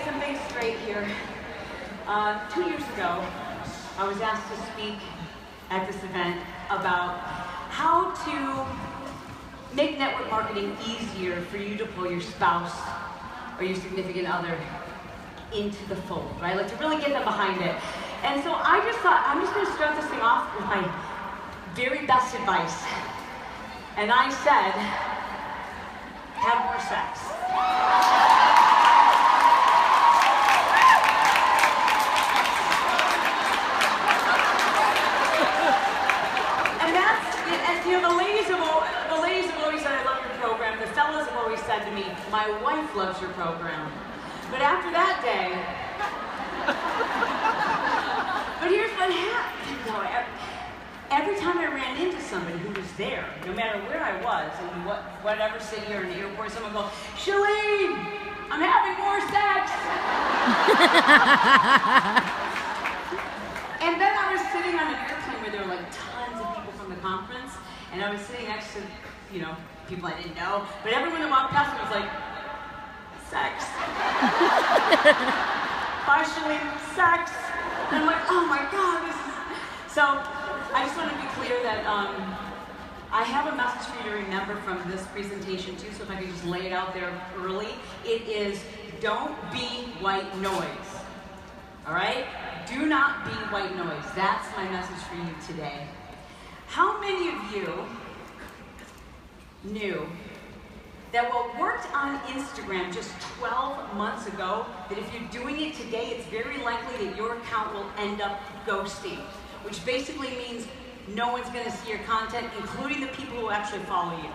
something straight here. 2 years ago, I was asked to speak at this event about how to make network marketing easier for you to pull your spouse or your significant other into the fold, right? Like to really get them behind it. And so I just thought, I'm just going to start this thing off with my very best advice. And I said, have more sex. And you know, the ladies have always said, I love your program. The fellas have always said to me, my wife loves your program. But after that day, but here's what happened. Every time I ran into somebody who was there, no matter where I was, in whatever city or an airport, someone would go, Chalene, I'm having more sex. And then I was sitting on an airplane where there were like tons of people from the conference, and I was sitting next to, you know, people I didn't know, but everyone that walked past me was like, sex. Partially sex. And I'm like, oh my God, this is... So, I just want to be clear that I have a message for you to remember from this presentation too, so if I could just lay it out there early. It is, don't be white noise. Alright? Do not be white noise. That's my message for you today. How many of you knew that what worked on Instagram just 12 months ago, that if you're doing it today, it's very likely that your account will end up ghosting, which basically means no one's going to see your content, including the people who actually follow you.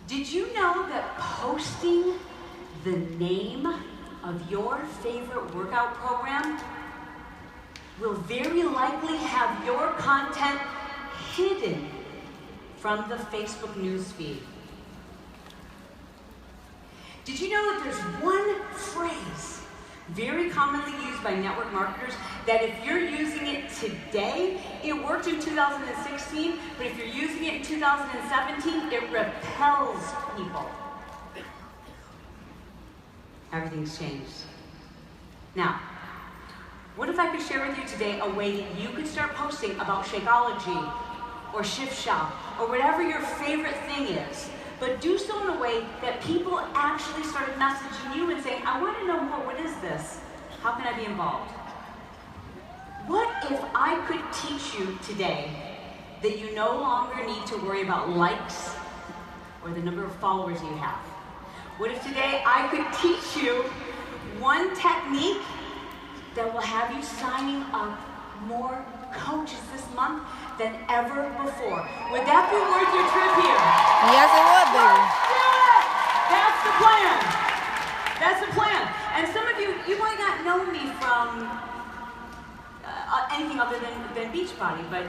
Did you know that posting the name of your favorite workout program will very likely have your content hidden from the Facebook newsfeed? Did you know that there's one phrase very commonly used by network marketers that if you're using it today, it worked in 2016, but if you're using it in 2017, it repels people. Everything's changed. Now, what if I could share with you today a way that you could start posting about Shakeology or Shift Shop or whatever your favorite thing is, but do so in a way that people actually started messaging you and saying, I want to know more, what is this? How can I be involved? What if I could teach you today that you no longer need to worry about likes or the number of followers you have? What if today I could teach you one technique that will have you signing up more coaches this month than ever before? Would that be worth your trip here? Yes, it would, baby. Yeah! That's the plan. That's the plan. And some of you, you might not know me from anything other than Beachbody, but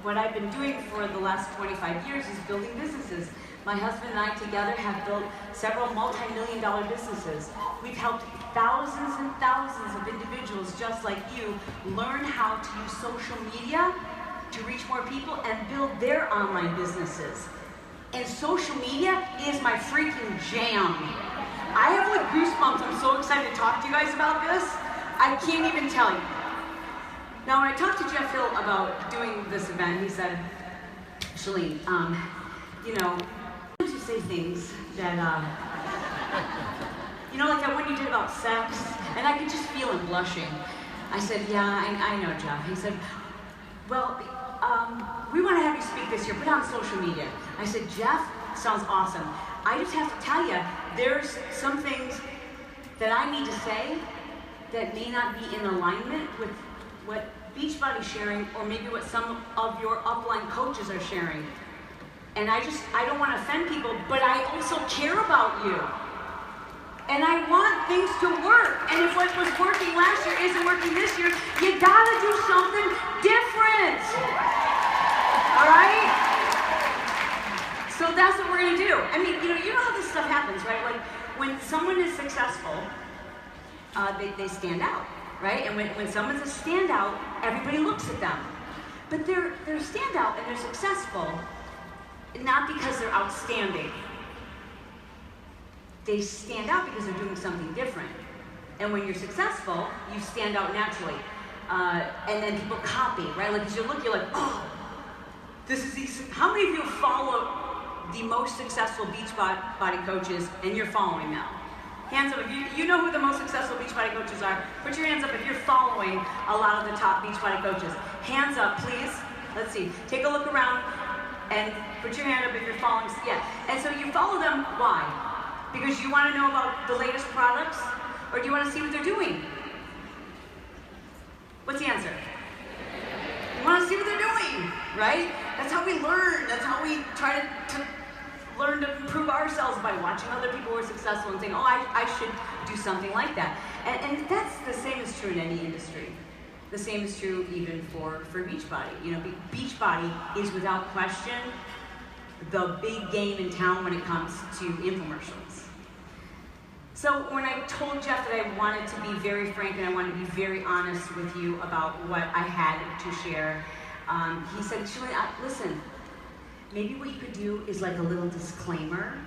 what I've been doing for the last 25 years is building businesses. My husband and I together have built several multi-million-dollar businesses. We've helped thousands and thousands of individuals just like you learn how to use social media to reach more people and build their online businesses. And social media is my freaking jam. I have like goosebumps. I'm so excited to talk to you guys about this. I can't even tell you. Now, when I talked to Jeff Hill about doing this event, he said, Chalene, you know, sometimes you say things that, you know, like that one you did about sex, and I could just feel him blushing. I said, yeah, I know, Jeff. He said, well, we want to have you speak this year, put it on social media. I said, Jeff, sounds awesome. I just have to tell you, there's some things that I need to say that may not be in alignment with what Beachbody's sharing, or maybe what some of your upline coaches are sharing. And I don't want to offend people, but I also care about you. And I want things to work. And if what was working last year isn't working this year, you gotta do something different. All right? So that's what we're gonna do. I mean, you know how this stuff happens, right? Like when someone is successful, they stand out, right? And when someone's a standout, everybody looks at them. But they're a standout and they're successful, not because they're outstanding. they stand out because they're doing something different. And when you're successful, you stand out naturally. And then people copy, right? Like, as you look, you're like, oh, this is easy. How many of you follow the most successful Beachbody coaches and you're following them? Hands up if you know who the most successful Beachbody coaches are. Put your hands up if you're following a lot of the top Beachbody coaches. Hands up, please. Let's see. Take a look around and put your hand up if you're following. Yeah. And so you follow them. Why? Because you want to know about the latest products, or do you want to see what they're doing? What's the answer? You want to see what they're doing, right? That's how we learn. That's how we try to learn to improve ourselves, by watching other people who are successful and saying, oh, I should do something like that. And that's the same is true in any industry. The same is true even for Beachbody. You know, Beachbody is without question the big game in town when it comes to infomercials. So when I told Jeff that I wanted to be very frank and I wanted to be very honest with you about what I had to share, he said, Chalene, listen, maybe what you could do is like a little disclaimer,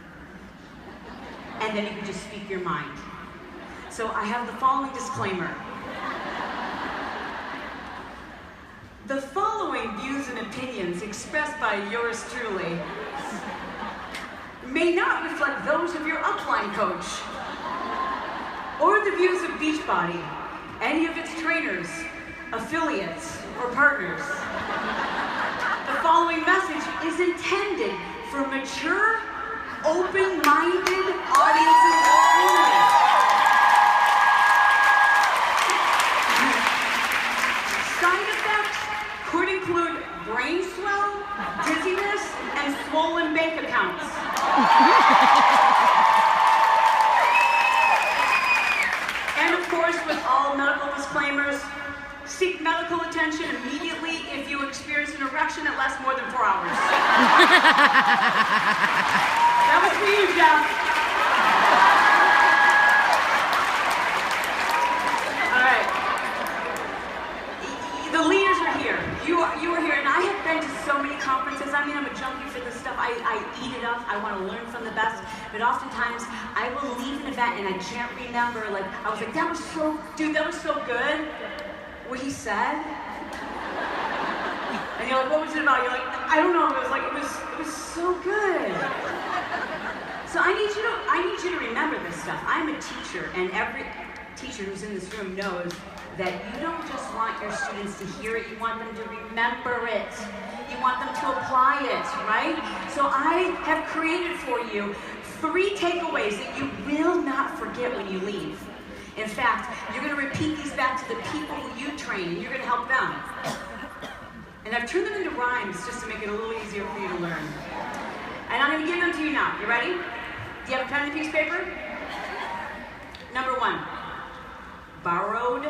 and then you could just speak your mind. So I have the following disclaimer. The following views and opinions expressed by yours truly may not reflect those of your upline coach or the views of Beachbody, any of its trainers, affiliates, or partners. The following message is intended for mature, open-minded audiences only. Side effects could include brain swell, dizziness, and swollen bank accounts. And of course, with all medical disclaimers, seek medical attention immediately if you experience an erection that lasts more than 4 hours. That was for you, Jeff. All right. The leaders are here. You are here, and I have been to so many conferences. I mean, I'm a junkie for this stuff. I eat it up. I want to learn from the best. But oftentimes, I will leave an event and I can't remember. Like, I was like, that was so good. What he said. And you're like, what was it about? You're like, I don't know. It was so good. So I need you to remember this stuff. I'm a teacher, and every teacher who's in this room knows that you don't just want your students to hear it, you want them to remember it. You want them to apply it, right? So I have created for you 3 takeaways that you will not forget when you leave. In fact, you're going to repeat these back to the people who you train, and you're going to help them. And I've turned them into rhymes just to make it a little easier for you to learn. And I'm going to give them to you now. You ready? Do you have a pen and a piece of paper? Number 1, borrowed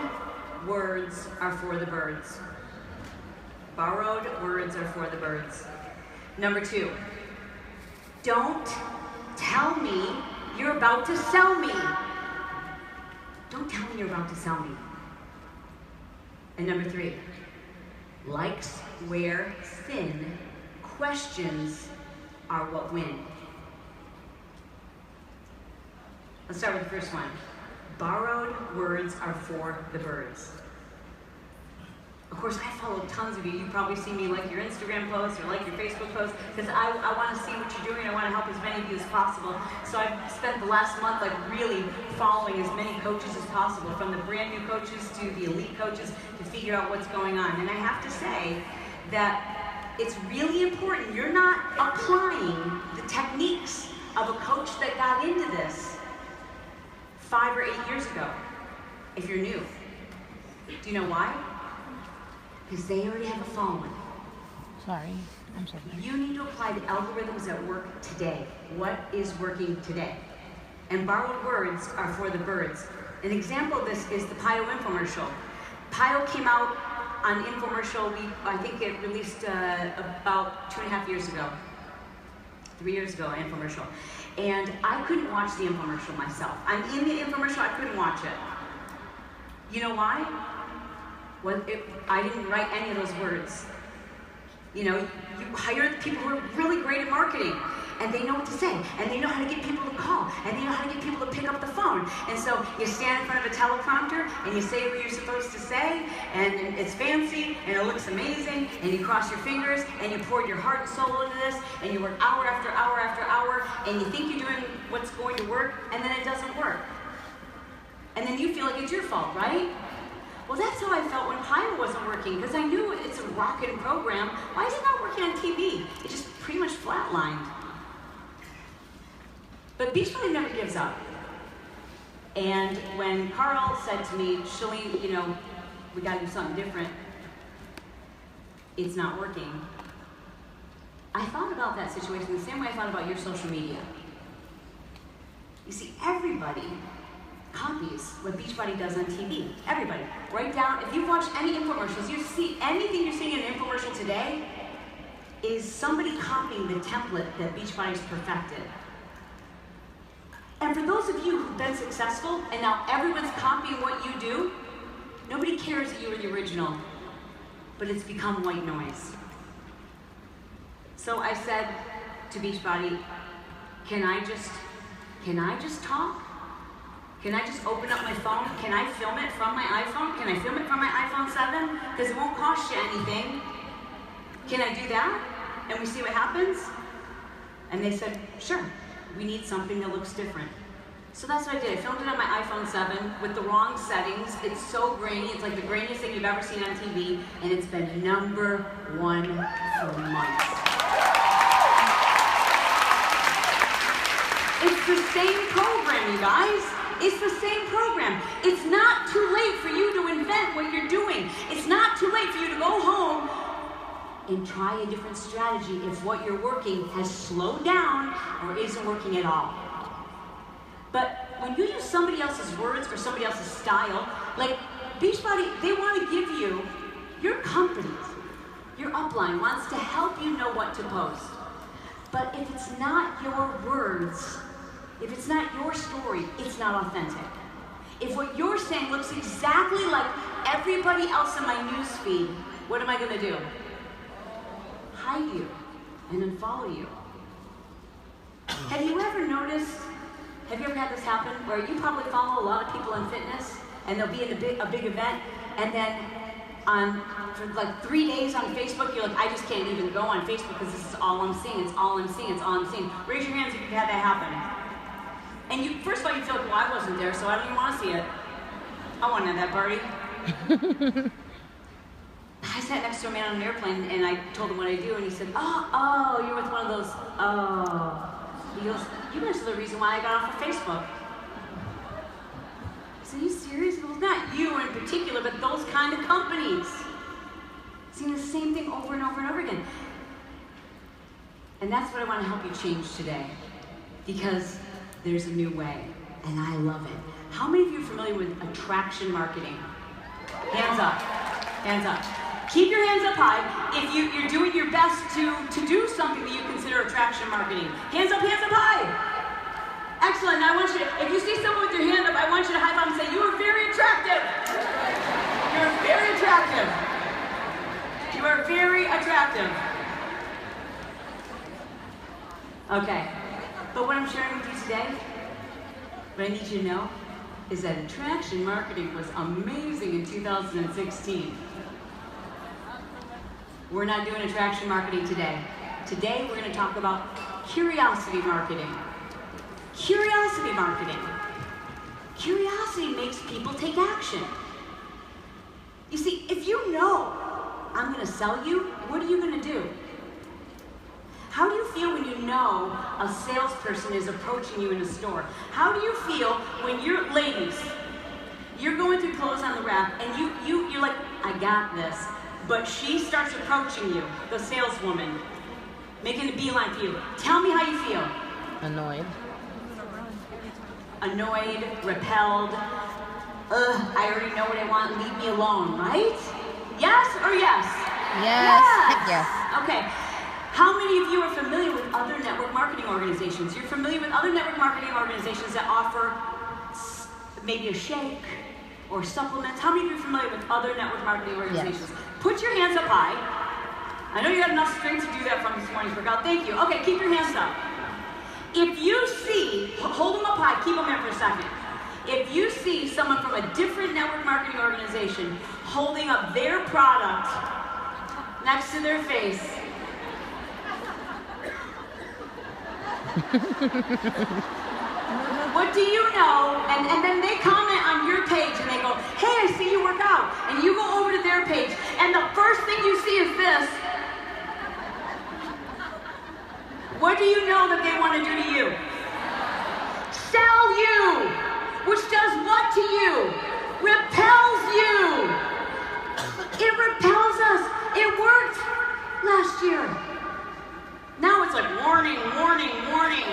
words are for the birds. Borrowed words are for the birds. Number 2, don't tell me you're about to sell me. Don't tell me you're about to sell me. And number 3, likes wear thin, questions are what win. Let's start with the first one. Borrowed words are for the birds. Of course, I follow tons of you. You probably see me like your Instagram posts or like your Facebook posts, because I want to see what you're doing. I want to help as many of you as possible. So I've spent the last month like really following as many coaches as possible, from the brand new coaches to the elite coaches, to figure out what's going on. And I have to say that it's really important. You're not applying the techniques of a coach that got into this 5 or 8 years ago, if you're new. Do you know why? Because they already have a following. Sorry, I'm sorry. You need to apply the algorithms that work today. What is working today? And borrowed words are for the birds. An example of this is the Pio infomercial. Pio came out on infomercial, I think it released about 2.5 years ago. 3 years ago, an infomercial. And I couldn't watch the infomercial myself. I'm in the infomercial, I couldn't watch it. You know why? Well, I didn't write any of those words. You know, you hire people who are really great at marketing, and they know what to say, and they know how to get people to call, and they know how to get people to pick up the phone. And so you stand in front of a teleprompter, and you say what you're supposed to say, and it's fancy, and it looks amazing, and you cross your fingers, and you pour your heart and soul into this, and you work hour after hour after hour, and you think you're doing what's going to work, and then it doesn't work. And then you feel like it's your fault, right? Well, that's how I felt when Pyro wasn't working, because I knew it's a rockin' program. Why is it not working on TV? It just pretty much flatlined. But Beachbody never gives up. And when Carl said to me, Chalene, you know, we gotta do something different, it's not working, I thought about that situation the same way I thought about your social media. You see, everybody copies what Beachbody does on TV. Everybody. Write down, if you've watched any infomercials, you see anything you're seeing in an infomercial today is somebody copying the template that Beachbody's perfected. And for those of you who've been successful and now everyone's copying what you do, nobody cares that you were the original, but it's become white noise. So I said to Beachbody, can I just talk? Can I just open up my phone? Can I film it from my iPhone? Can I film it from my iPhone 7? Because it won't cost you anything. Can I do that? And we see what happens? And they said, sure, we need something that looks different. So that's what I did. I filmed it on my iPhone 7 with the wrong settings. It's so grainy. It's like the grainiest thing you've ever seen on TV. And it's been #1 for months. It's the same program, you guys. It's the same program. It's not too late for you to invent what you're doing. It's not too late for you to go home and try a different strategy if what you're working has slowed down or isn't working at all. But when you use somebody else's words or somebody else's style, like Beachbody, they want to give you, your company, your upline wants to help you know what to post. But if it's not your words, if it's not your story, it's not authentic. If what you're saying looks exactly like everybody else in my news feed, what am I going to do? Hide you and unfollow you. Have you ever noticed, have you ever had this happen, where you probably follow a lot of people in fitness, and they'll be in a big event, and then for like 3 days on Facebook, you're like, I just can't even go on Facebook because this is all I'm seeing, it's all I'm seeing, it's all I'm seeing. Raise your hands if you've had that happen. And you, first of all, you feel like, well, I wasn't there, so I don't even want to see it. I wasn't at that party. I sat next to a man on an airplane, and I told him what I do, and he said, oh, you're with one of those, He goes, you guys are the reason why I got off of Facebook. I said, are you serious? He goes, not you in particular, but those kind of companies. Seeing the same thing over and over and over again. And that's what I want to help you change today. Because there's a new way, and I love it. How many of you are familiar with attraction marketing? Hands up. Hands up. Keep your hands up high if you're doing your best to do something that you consider attraction marketing. Hands up high. Excellent. Now I want you to, if you see someone with your hand up, I want you to high five and say, you are very attractive. You're very attractive. You are very attractive. Okay. But what I'm sharing with you today, what I need you to know, is that attraction marketing was amazing in 2016. We're not doing attraction marketing today. Today we're going to talk about curiosity marketing. Curiosity marketing. Curiosity makes people take action. You see, if you know I'm going to sell you, what are you going to do? How do you feel when you know a salesperson is approaching you in a store? How do you feel when you're, ladies, you're going through clothes on the rack and you're like, I got this. But she starts approaching you, the saleswoman, making a beeline for you. Tell me how you feel. Annoyed. Annoyed, repelled. I already know what I want, leave me alone, right? Yes or yes? Yes. Yes. Okay. How many of you are familiar with other network marketing organizations? You're familiar with other network marketing organizations that offer maybe a shake or supplements? How many of you are familiar with other network marketing organizations? Yes. Put your hands up high. I know you had enough strength to do that from this morning's workout. Thank you. Okay, keep your hands up. If you see, hold them up high, keep them there for a second. If you see someone from a different network marketing organization holding up their product next to their face, what do you know? And then they comment on your page and they go, hey, I see you work out. And you go over to their page and the first thing you see is this. What do you know that they want to do to you? Sell you. Which does what to you? Repels you. It repels us. It worked last year. Now it's like warning, warning, warning.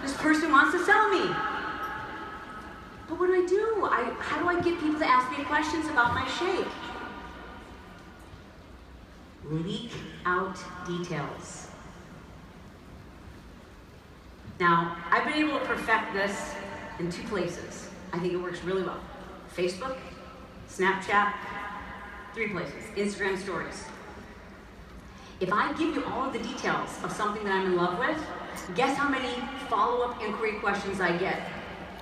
This person wants to sell me. But what do? How do I get people to ask me questions about my shake? Leak out details. Now, I've been able to perfect this in 2 places. I think it works really well. Facebook, Snapchat, 3 places, Instagram stories. If I give you all of the details of something that I'm in love with, guess how many follow-up inquiry questions I get?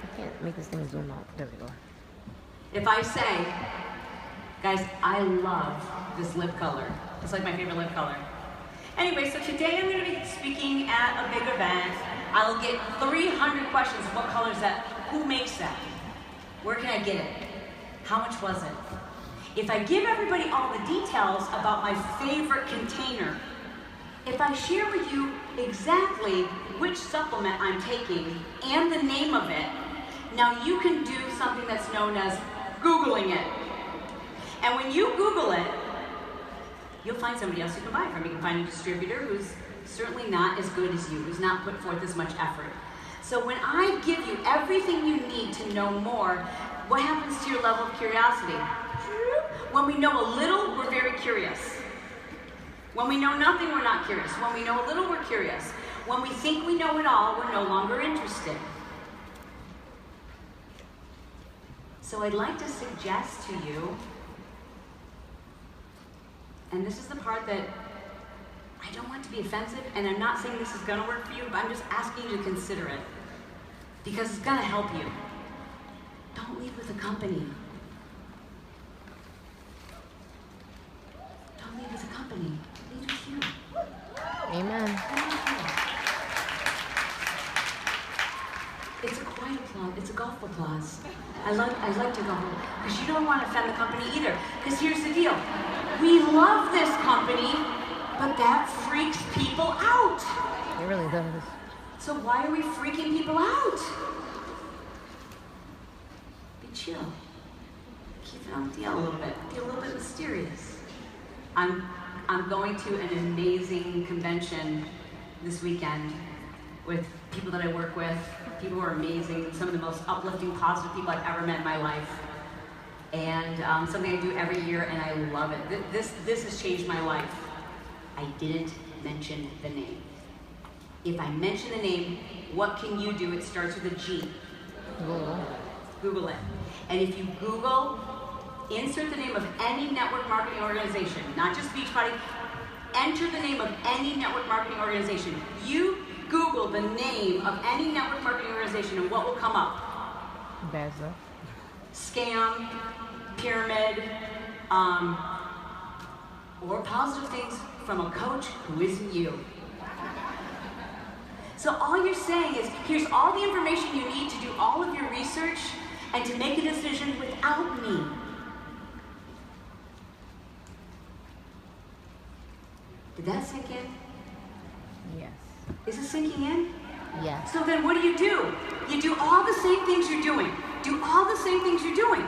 I can't make this thing zoom out. There we go. If I say, guys, I love this lip color. It's like my favorite lip color. Anyway, so today I'm going to be speaking at a big event. I'll get 300 questions. What color is that? Who makes that? Where can I get it? How much was it? If I give everybody all the details about my favorite container, if I share with you exactly which supplement I'm taking and the name of it, now you can do something that's known as Googling it. And when you Google it, you'll find somebody else you can buy from. You can find a distributor who's certainly not as good as you, who's not put forth as much effort. So when I give you everything you need to know more, what happens to your level of curiosity? When we know a little, we're very curious. When we know nothing, we're not curious. When we know a little, we're curious. When we think we know it all, we're no longer interested. So I'd like to suggest to you, and this is the part that I don't want to be offensive, and I'm not saying this is going to work for you, but I'm just asking you to consider it. Because it's going to help you. Don't leave with a company. Don't leave with a company. Leave with you. Amen. It's a quiet applause. It's a golf applause. I like to go because you don't want to offend the company either. Because here's the deal. We love this company, but that freaks people out. It really does. So why are we freaking people out? Be chill. Keep it on the DL a little bit. Be a little bit mysterious. I'm going to an amazing convention this weekend with people that I work with, people who are amazing, some of the most uplifting, positive people I've ever met in my life. And something I do every year, and I love it. This has changed my life. I didn't mention the name. If I mention the name, what can you do? It starts with a G. Google. Google it. And if you Google, insert the name of any network marketing organization, not just Beachbody, enter the name of any network marketing organization. You Google the name of any network marketing organization, and what will come up? Bezos. Scam, pyramid, or positive things from a coach who isn't you. So all you're saying is, here's all the information you need to do all of your research and to make a decision without me. Did that sink in? Yes. Is it sinking in? Yes. So then what do? You do all the same things you're doing. Do all the same things you're doing.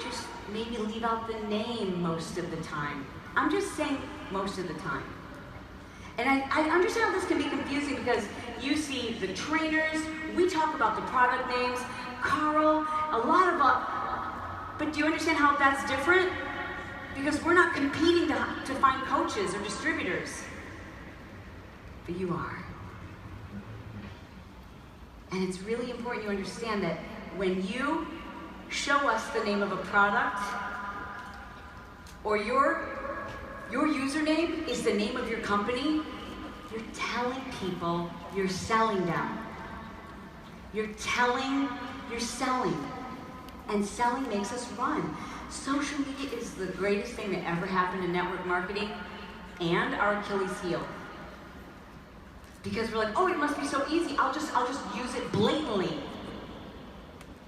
Just maybe leave out the name most of the time. I'm just saying most of the time. And I understand how this can be confusing because you see the trainers, we talk about the product names, Carl, a lot of but do you understand how that's different? Because we're not competing to find coaches or distributors. But you are. And it's really important you understand that when you show us the name of a product, or your username is the name of your company, you're telling people you're selling them. You're selling. And selling makes us run. Social media is the greatest thing that ever happened in network marketing and our Achilles heel. Because we're like, oh, it must be so easy. I'll just use it blatantly.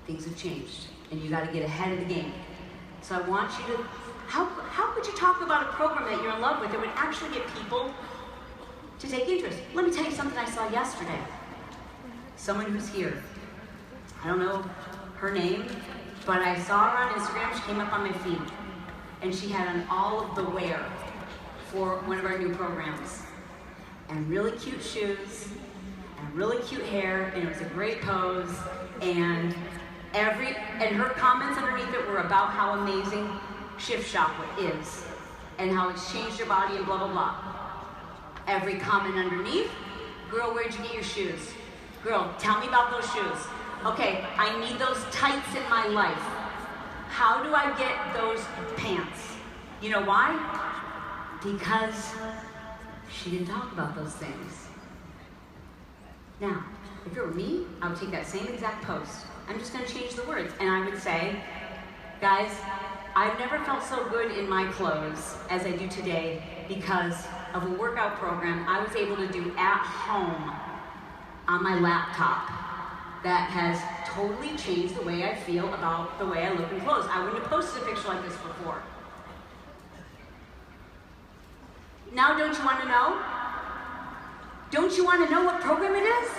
Things have changed, and you got to get ahead of the game. So I want you to, how could you talk about a program that you're in love with that would actually get people to take interest? Let me tell you something I saw yesterday. Someone who's here. I don't know her name, but I saw her on Instagram. She came up on my feed, and she had on all of the wear for one of our new programs. And really cute shoes, and really cute hair, and it was a great pose, and her comments underneath it were about how amazing Shift Shop is, and how it's changed your body, and blah, blah, blah. Every comment underneath, girl, where'd you get your shoes? Girl, tell me about those shoes. Okay, I need those tights in my life. How do I get those pants? You know why? Because she didn't talk about those things. Now, if it were me, I would take that same exact post. I'm just going to change the words. And I would say, guys, I've never felt so good in my clothes as I do today because of a workout program I was able to do at home on my laptop that has totally changed the way I feel about the way I look in clothes. I wouldn't have posted a picture like this before. Now, don't you want to know? Don't you want to know what program it is?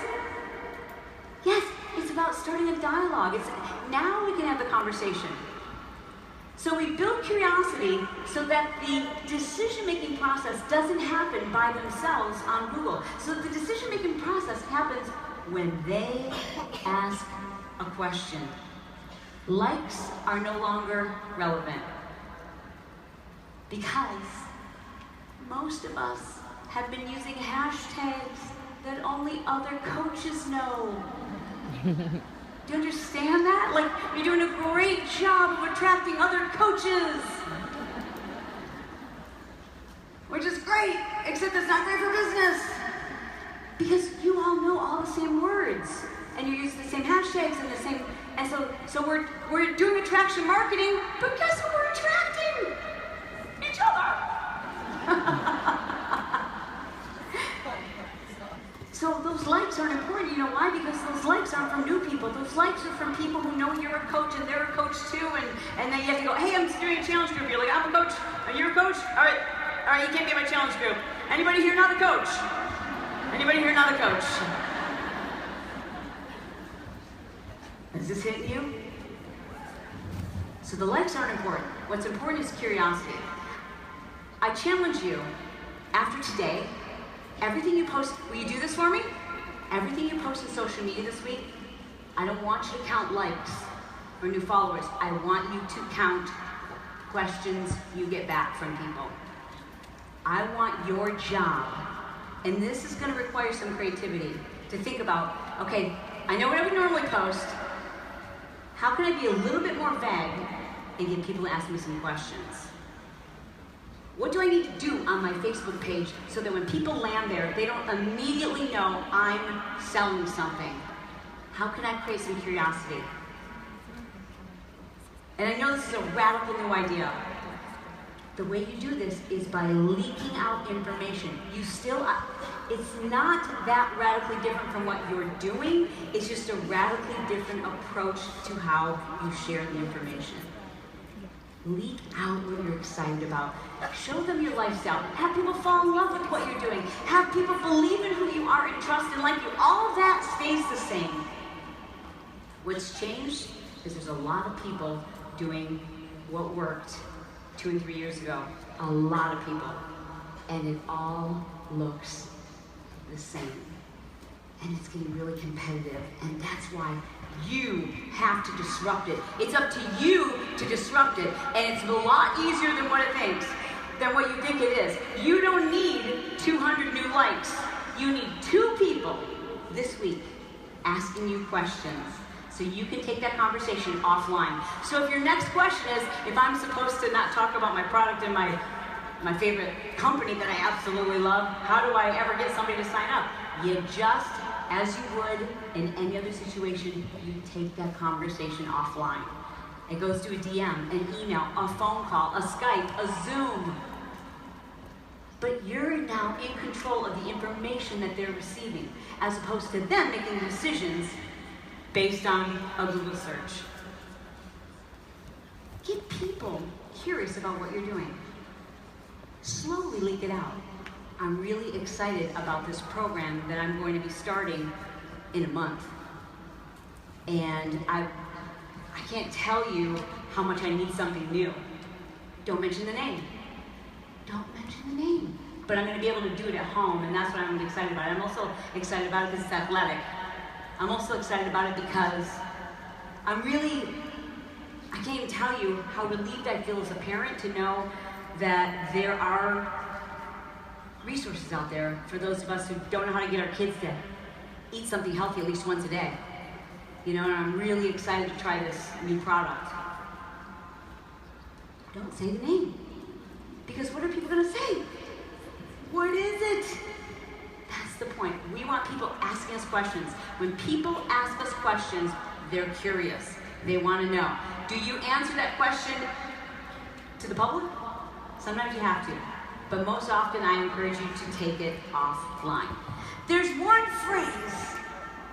Yes, it's about starting a dialogue. Now we can have the conversation. So we build curiosity so that the decision-making process doesn't happen by themselves on Google. So the decision-making process happens when they ask a question. Likes are no longer relevant because most of us have been using hashtags that only other coaches know. Do you understand that? Like, you're doing a great job of attracting other coaches. Which is great, except it's not great for business. Because you all know all the same words. And you use the same hashtags and the same, and so we're doing attraction marketing, but guess who we're attracting? Each other. So those likes aren't important. You know why? Because those likes aren't from new people. Those likes are from people who know you're a coach and they're a coach too. And then you have to go, hey, I'm doing a challenge group. You're like, I'm a coach. Are you a coach? All right, you can't be in my challenge group. Anybody here not a coach? Anybody here not a coach? Is this hitting you? So the likes aren't important. What's important is curiosity. I challenge you, after today, everything you post, will you do this for me? Everything you post on social media this week, I don't want you to count likes or new followers. I want you to count questions you get back from people. I want your job, and this is going to require some creativity, to think about, okay, I know what I would normally post. How can I be a little bit more vague and get people to ask me some questions? What do I need to do on my Facebook page so that when people land there, they don't immediately know I'm selling something? How can I create some curiosity? And I know this is a radical new idea. The way you do this is by leaking out information. It's not that radically different from what you're doing. It's just a radically different approach to how you share the information. Leak out what you're excited about. Show them your lifestyle. Have people fall in love with what you're doing. Have people believe in who you are and trust and like you. All of that stays the same. What's changed is there's a lot of people doing what worked 2 and 3 years ago. A lot of people. And it all looks the same. And it's getting really competitive. And that's why you have to disrupt it. It's up to you to disrupt it. And it's a lot easier than what you think it is. You don't need 200 new likes. You need 2 people this week asking you questions so you can take that conversation offline. So if your next question is, if I'm supposed to not talk about my product and my favorite company that I absolutely love, how do I ever get somebody to sign up? You just, as you would in any other situation, you take that conversation offline. It goes to a DM, an email, a phone call, a Skype, a Zoom. But you're now in control of the information that they're receiving, as opposed to them making decisions based on a Google search. Get people curious about what you're doing. Slowly leak it out. I'm really excited about this program that I'm going to be starting in a month. And I can't tell you how much I need something new. Don't mention the name. Don't mention the name. But I'm going to be able to do it at home, and that's what I'm excited about. I'm also excited about it because it's athletic. I'm also excited about it because I can't even tell you how relieved I feel as a parent to know that there are resources out there for those of us who don't know how to get our kids to eat something healthy at least once a day. You know, and I'm really excited to try this new product. Don't say the name. Because what are people going to say? What is it? That's the point. We want people asking us questions. When people ask us questions, they're curious. They want to know. Do you answer that question to the public? Sometimes you have to. But most often I encourage you to take it offline. There's one phrase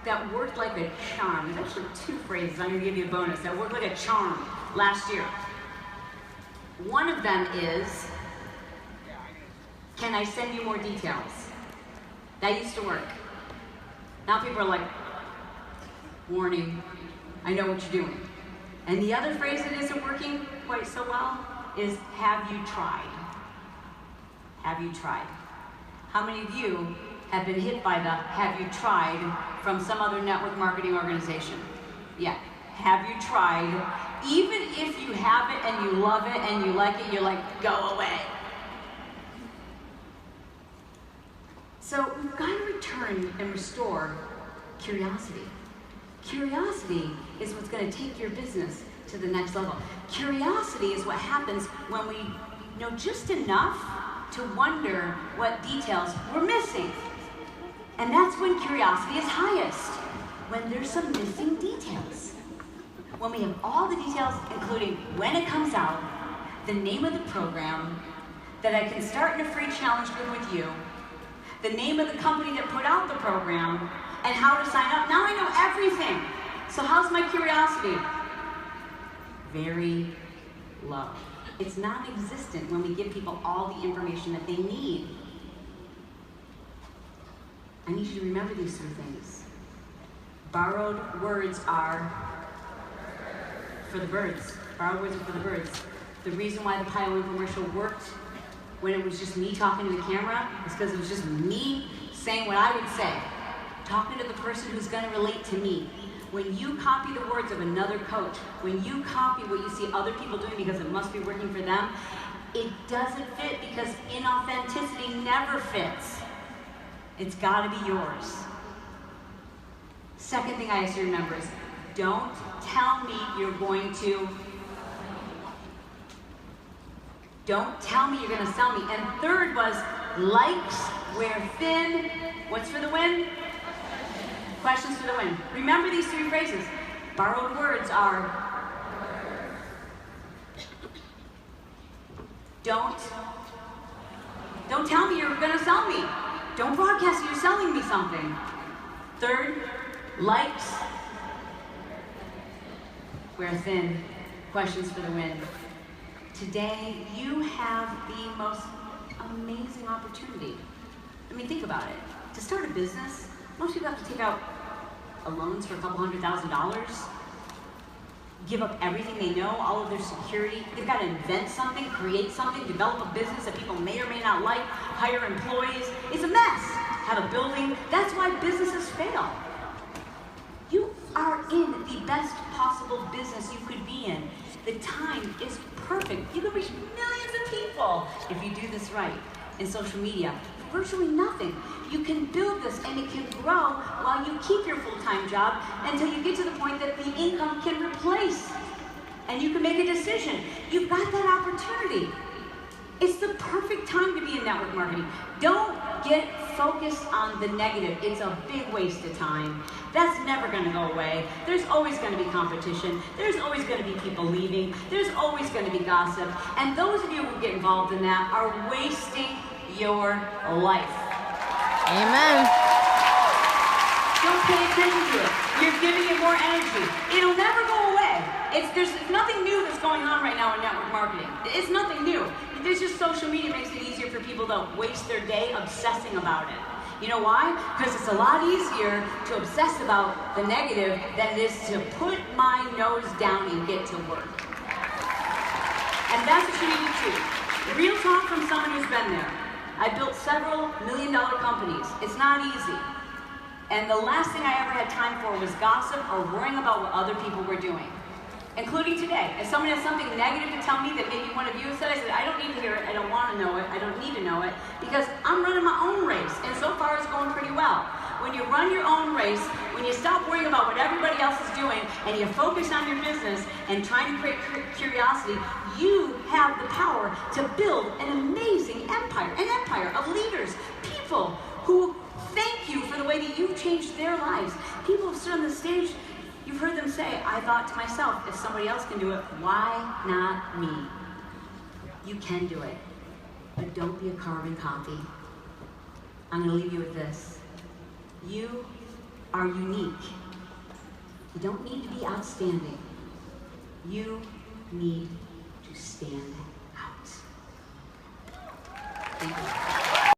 that worked like a charm. There's actually two phrases. I'm going to give you a bonus that worked like a charm last year. One of them is, can I send you more details? That used to work. Now people are like, warning, I know what you're doing. And the other phrase that isn't working quite so well is, have you tried? Have you tried? How many of you have been hit by the have you tried from some other network marketing organization? Yeah, have you tried? Even if you have it and you love it and you like it, you're like, go away. So we've got to return and restore curiosity. Curiosity is what's going to take your business to the next level. Curiosity is what happens when we know just enough to wonder what details we're missing. And that's when curiosity is highest, when there's some missing details. When we have all the details, including when it comes out, the name of the program, that I can start in a free challenge group with you, the name of the company that put out the program, and how to sign up. Now I know everything. So how's my curiosity? Very low. It's non-existent when we give people all the information that they need. I need you to remember these three things. Borrowed words are for the birds. Borrowed words are for the birds. The reason why the Pio infomercial worked when it was just me talking to the camera is because it was just me saying what I would say, talking to the person who's going to relate to me. When you copy the words of another coach, when you copy what you see other people doing because it must be working for them, it doesn't fit because inauthenticity never fits. It's got to be yours. Second thing I ask you to remember is, don't tell me you're going to. Don't tell me you're going to sell me. And third was, likes wear thin. What's for the win? Questions for the win. Remember these three phrases. Borrowed words are, don't tell me you're going to sell me. Don't broadcast you're selling me something. Third, likes wear thin. Questions for the win. Today, you have the most amazing opportunity. I mean, think about it. To start a business, most people have to take out loans for a couple $100,000, give up everything they know, all of their security. They've got to invent something, create something, develop a business that people may or may not like, hire employees. It's a mess. Have a building. That's why businesses fail. You are in the best possible business you could be in. The time is perfect. You can reach millions of people if you do this right. In social media, virtually nothing. You can build this and it can grow while you keep your full-time job until you get to the point that the income can replace. And you can make a decision. You've got that opportunity. It's the perfect time to be in network marketing. Don't get focus on the negative, it's a big waste of time. That's never going to go away. There's always going to be competition. There's always going to be people leaving. There's always going to be gossip. And those of you who get involved in that are wasting your life. Amen. Don't pay attention to it. You're giving it more energy. It'll never go away. There's nothing new that's going on right now in network marketing. It's nothing new. There's just social media makes it easier for people to waste their day obsessing about it. You know why? Because it's a lot easier to obsess about the negative than it is to put my nose down and get to work. And that's what you need to do. Real talk from someone who's been there. I built several million-dollar companies. It's not easy. And the last thing I ever had time for was gossip or worrying about what other people were doing. Including today. If someone has something negative to tell me that maybe one of you said, I said, I don't need to hear it, I don't want to know it, I don't need to know it, because I'm running my own race, and so far it's going pretty well. When you run your own race, when you stop worrying about what everybody else is doing, and you focus on your business and trying to create curiosity, you have the power to build an amazing empire, an empire of leaders, people who thank you for the way that you've changed their lives. People who stood on the stage, you've heard them say, I thought to myself, if somebody else can do it, why not me? You can do it, but don't be a carbon copy. I'm going to leave you with this. You are unique. You don't need to be outstanding. You need to stand out. Thank you.